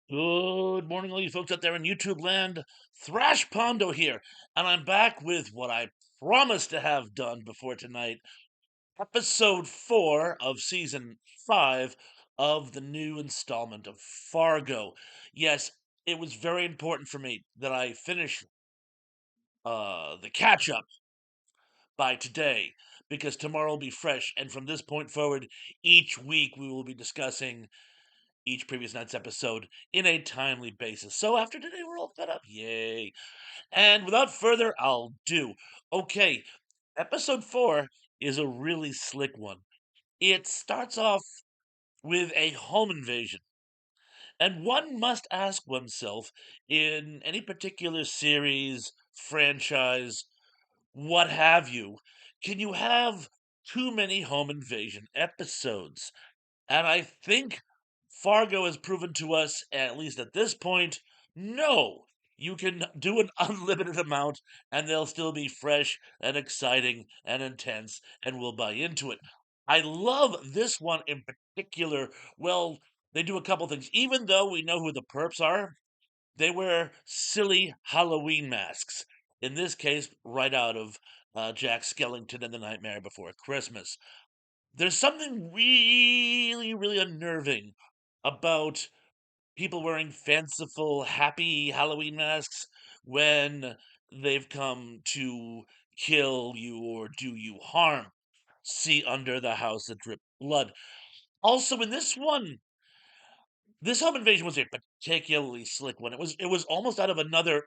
Good morning, all you folks out there in YouTube land. Thrash Pondo here, and I'm back with what I promised to have done before tonight, episode 4 of season 5 of the new installment of Fargo. Yes, it was very important for me that I finish the catch up by today because tomorrow will be fresh, and from this point forward, each week we will be discussing each previous night's episode in a timely basis. So after today, we're all caught up. Yay. And without further ado, okay, episode 4 is a really slick one. It starts off with a home invasion. And one must ask oneself in any particular series, franchise, what have you, can you have too many home invasion episodes? And I think Fargo has proven to us, at least at this point, no. You can do an unlimited amount and they'll still be fresh and exciting and intense, and we'll buy into it. I love this one in particular. Well, they do a couple things. Even though we know who the perps are, they wear silly Halloween masks. In this case, right out of Jack Skellington and the Nightmare Before Christmas. There's something really, really unnerving about people wearing fanciful, happy Halloween masks when they've come to kill you or do you harm. See under the house that drip blood. Also, in this one, this home invasion was a particularly slick one. It was almost out of another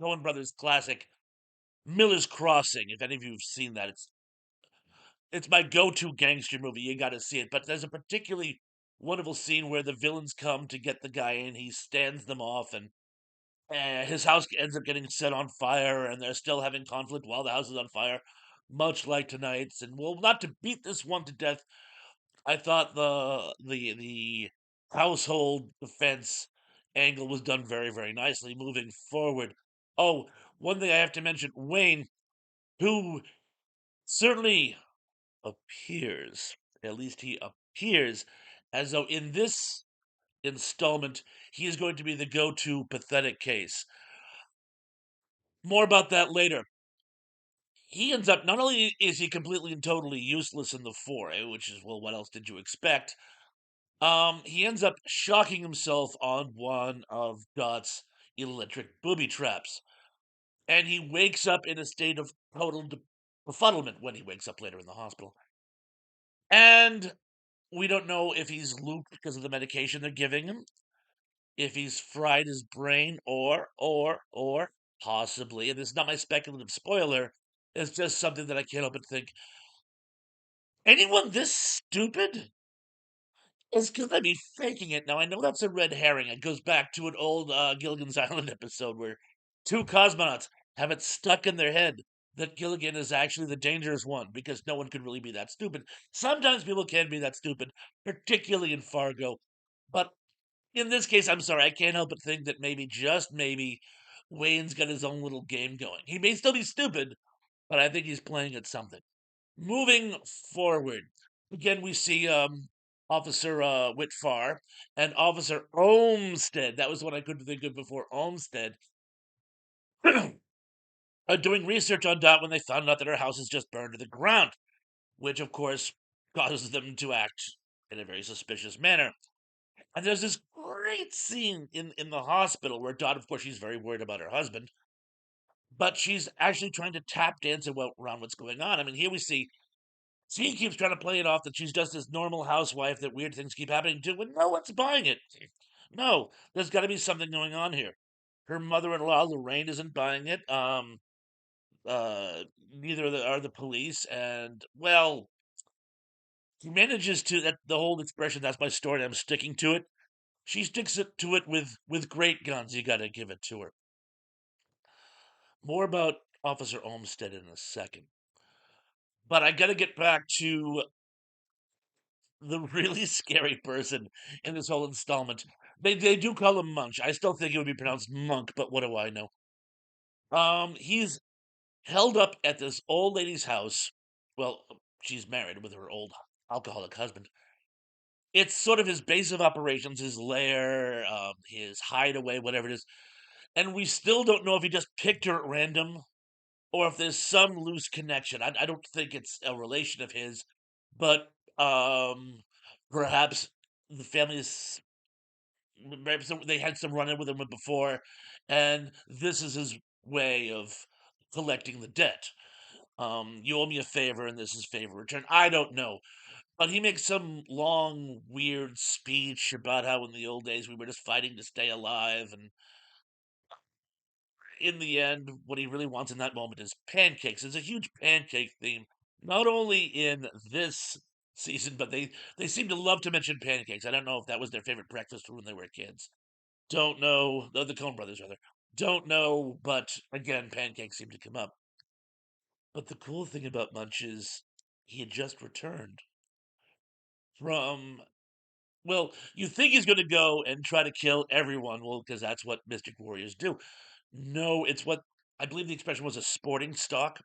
Coen Brothers classic, Miller's Crossing. If any of you have seen that, it's my go-to gangster movie. You got to see it. But there's a particularly wonderful scene where the villains come to get the guy in. He stands them off, and his house ends up getting set on fire, and they're still having conflict while the house is on fire, much like tonight's. And well, not to beat this one to death, I thought the household defense angle was done very, very nicely moving forward. Oh, one thing I have to mention, Wayne, who certainly appears, at least he appears, as though in this installment he is going to be the go-to pathetic case. More about that later. He ends up, not only is he completely and totally useless in the foray, which is, well, what else did you expect? He ends up shocking himself on one of Dot's electric booby traps, and he wakes up in a state of total befuddlement when he wakes up later in the hospital. And we don't know if he's looped because of the medication they're giving him, if he's fried his brain, or possibly, and this is not my speculative spoiler, it's just something that I can't help but think. Anyone this stupid is gonna be faking it. Now I know that's a red herring. It goes back to an old Gilligan's Island episode where two cosmonauts have it stuck in their head that Gilligan is actually the dangerous one because no one could really be that stupid. Sometimes people can be that stupid, particularly in Fargo. But in this case, I'm sorry, I can't help but think that maybe, just maybe, Wayne's got his own little game going. He may still be stupid, but I think he's playing at something. Moving forward, again, we see Officer Whitfar and Officer Olmsted. That was what I couldn't think of before. Olmsted are doing research on Dot when they found out that her house is just burned to the ground, which, of course, causes them to act in a very suspicious manner. And there's this great scene in the hospital where Dot, of course, she's very worried about her husband, but she's actually trying to tap dance around what's going on. I mean, here we see she keeps trying to play it off that she's just this normal housewife that weird things keep happening to, and no one's buying it. No, there's got to be something going on here. Her mother-in-law Lorraine isn't buying it. Neither are the police, and well, she manages to that the whole expression. That's my story. I'm sticking to it. She sticks it to it with great guns. You got to give it to her. More about Officer Olmsted in a second, but I got to get back to the really scary person in this whole installment. They do call him Munch. I still think it would be pronounced Monk, but what do I know? He's held up at this old lady's house. Well, she's married with her old alcoholic husband it's sort of his base of operations, his lair, his hideaway, whatever it is. And we still don't know if he just picked her at random or if there's some loose connection. I don't think it's a relation of his, but um, perhaps the family is perhaps they had some run in with him before, and this is his way of collecting the debt. You owe me a favor, and this is favor return. I don't know, but he makes some long, weird speech about how in the old days we were just fighting to stay alive, and in the end, what he really wants in that moment is pancakes. There's a huge pancake theme, not only in this season, but they seem to love to mention pancakes. I don't know if that was their favorite breakfast when they were kids. Don't know. The Coen brothers, rather. Don't know, but again, pancakes seem to come up. But the cool thing about Munch is he had just returned from. Well, you think he's going to go and try to kill everyone, well, because that's what Mystic Warriors do. No, it's what I believe the expression was a sporting stock.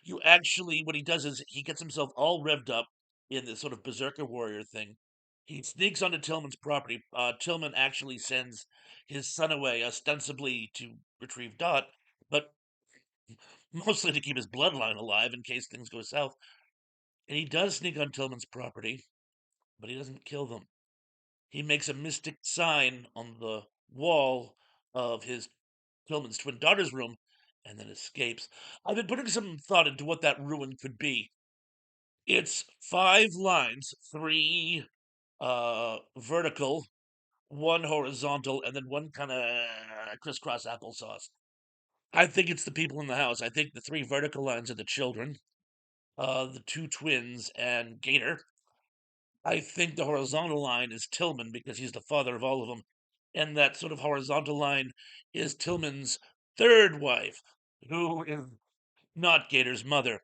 You actually, what he does is he gets himself all revved up in this sort of berserker warrior thing. He sneaks onto Tillman's property. Tillman actually sends his son away, ostensibly to retrieve Dot, but mostly to keep his bloodline alive in case things go south. And he does sneak on Tillman's property, but he doesn't kill them. He makes a mystic sign on the wall of his Tillman's twin daughter's room and then escapes. I've been putting some thought into what that ruin could be. It's 5 lines, three vertical, one horizontal, and then one kind of crisscross applesauce. I think it's the people in the house. I think the three vertical lines are the children, the two twins, and Gator. I think the horizontal line is Tillman because he's the father of all of them. And that sort of horizontal line is Tillman's third wife, who is not Gator's mother.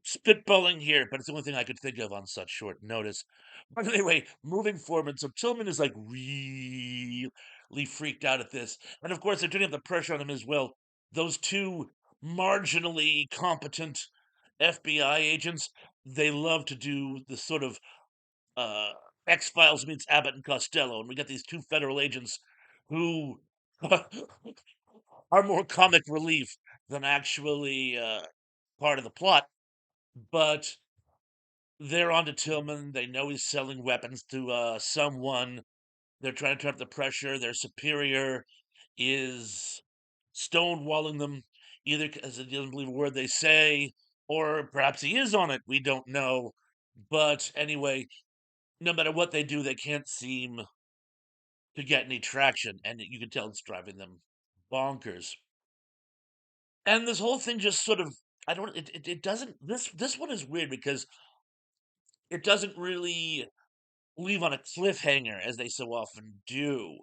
Spitballing here, but it's the only thing I could think of on such short notice. But anyway, moving forward, so Tillman is like really freaked out at this. And of course, they're turning up the pressure on him as well. Those two marginally competent FBI agents, they love to do the sort of uh, X Files meets Abbott and Costello, and we got these two federal agents who are more comic relief than actually part of the plot. But they're onto Tillman. They know he's selling weapons to someone. They're trying to turn up the pressure. Their superior is stonewalling them, either because he doesn't believe a word they say, or perhaps he is on it. We don't know. But anyway, no matter what they do, they can't seem to get any traction, and you can tell it's driving them bonkers. And this whole thing just sort of, I don't, it doesn't, this one is weird because it doesn't really leave on a cliffhanger as they so often do.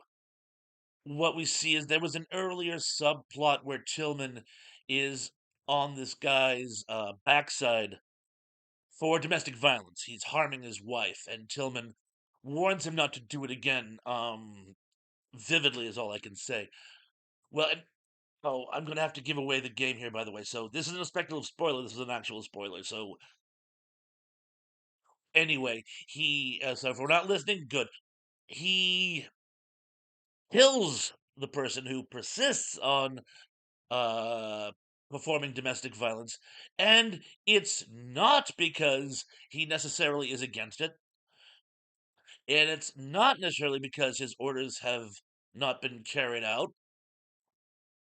What we see is there was an earlier subplot where Tillman is on this guy's backside for domestic violence. He's harming his wife, and Tillman warns him not to do it again. Vividly is all I can say. Well, oh, I'm gonna have to give away the game here, by the way. So this isn't a speculative spoiler. This is an actual spoiler. So anyway, so if we're not listening, good. He kills the person who persists on uh performing domestic violence, and it's not because he necessarily is against it, and it's not necessarily because his orders have not been carried out,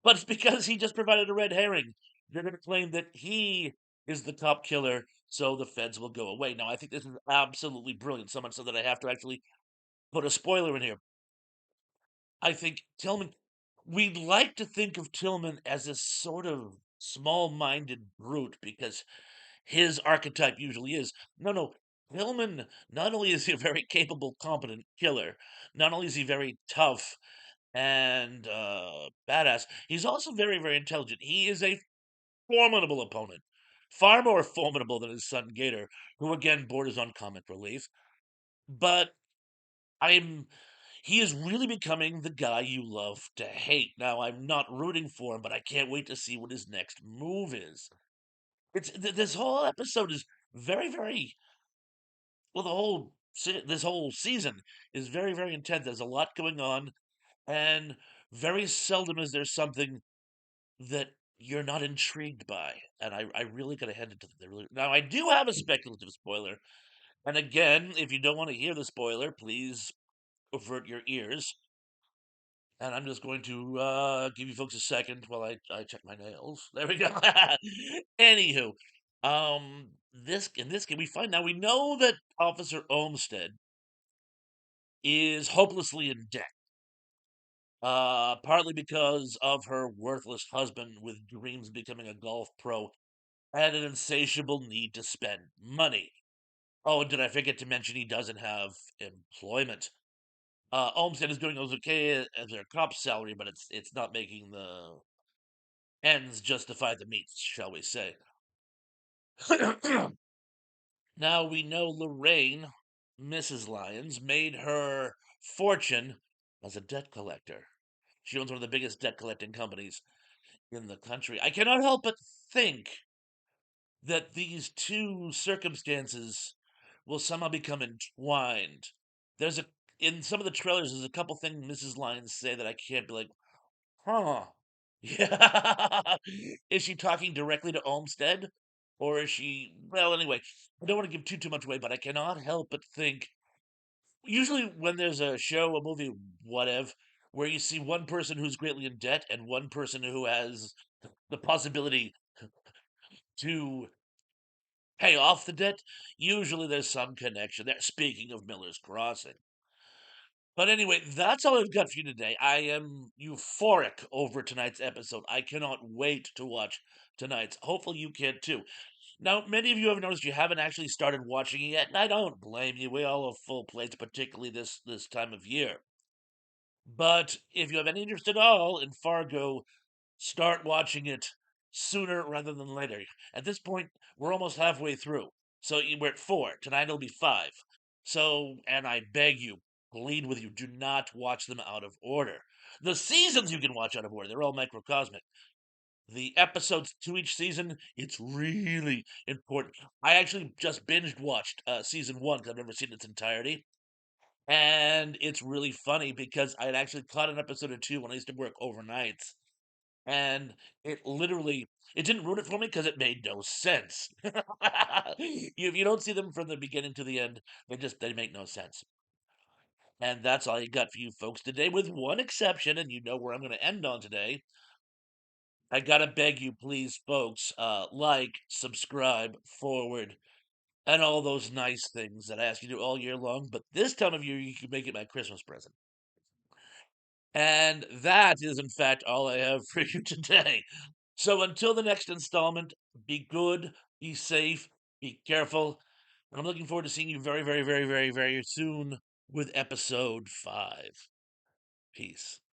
but it's because he just provided a red herring. They're going to claim that he is the top killer, so the feds will go away. Now, I think this is absolutely brilliant, so much so that I have to actually put a spoiler in here. I think Tillman, we'd like to think of Tillman as a sort of small minded brute because his archetype usually is. No, no. Tillman, not only is he a very capable, competent killer, not only is he very tough and badass, he's also very, very intelligent. He is a formidable opponent, far more formidable than his son Gator, who again borders on comic relief. But I'm he is really becoming the guy you love to hate. Now, I'm not rooting for him, but I can't wait to see what his next move is. This whole episode is very, very well. The whole this whole season is very, very intense. There's a lot going on, and very seldom is there something that you're not intrigued by. And I really got to hand it to them. Now, I do have a speculative spoiler. And again, if you don't want to hear the spoiler, please avert your ears. And I'm just going to give you folks a second while I check my nails. There we go. Anywho, this in this game we find now we know that Officer Olmsted is hopelessly in debt. Partly because of her worthless husband with dreams of becoming a golf pro and an insatiable need to spend money. Oh, and did I forget to mention he doesn't have employment? Olmsted is doing okay as their cop's salary, but it's not making the ends justify the meats, shall we say. Now we know Lorraine, Mrs. Lyons, made her fortune as a debt collector. She owns one of the biggest debt collecting companies in the country. I cannot help but think that these two circumstances will somehow become entwined. There's a in some of the trailers, there's a couple things Mrs. Lyons say that I can't be like, huh. Yeah. Is she talking directly to Olmsted? Or is she well anyway, I don't want to give too much away, but I cannot help but think usually when there's a show, a movie, whatever, where you see one person who's greatly in debt and one person who has the possibility to pay off the debt, usually there's some connection there. Speaking of Miller's Crossing. But anyway, that's all I've got for you today. I am euphoric over tonight's episode. I cannot wait to watch tonight's. Hopefully you can too. Now, many of you have noticed you haven't actually started watching it yet, and I don't blame you. We all have full plates, particularly this time of year. But if you have any interest at all in Fargo, start watching it sooner rather than later. At this point, we're almost halfway through. So we're at four. Tonight it'll be five. So, and I beg you, plead with you, do not watch them out of order. The seasons you can watch out of order, they're all microcosmic. The episodes to each season, it's really important. I actually just binged watched season one because I've never seen its entirety. And it's really funny because I had actually caught an episode or two when I used to work overnights and it didn't ruin it for me because it made no sense. If you don't see them from the beginning to the end, they make no sense. And that's all you got for you folks today, with one exception, and you know where I'm going to end on today. I gotta beg you, please, folks, like, subscribe, forward, and all those nice things that I ask you to do all year long. But this time of year, you can make it my Christmas present. And that is, in fact, all I have for you today. So until the next installment, be good, be safe, be careful. I'm looking forward to seeing you very, very, very, very, very soon with episode 5. Peace.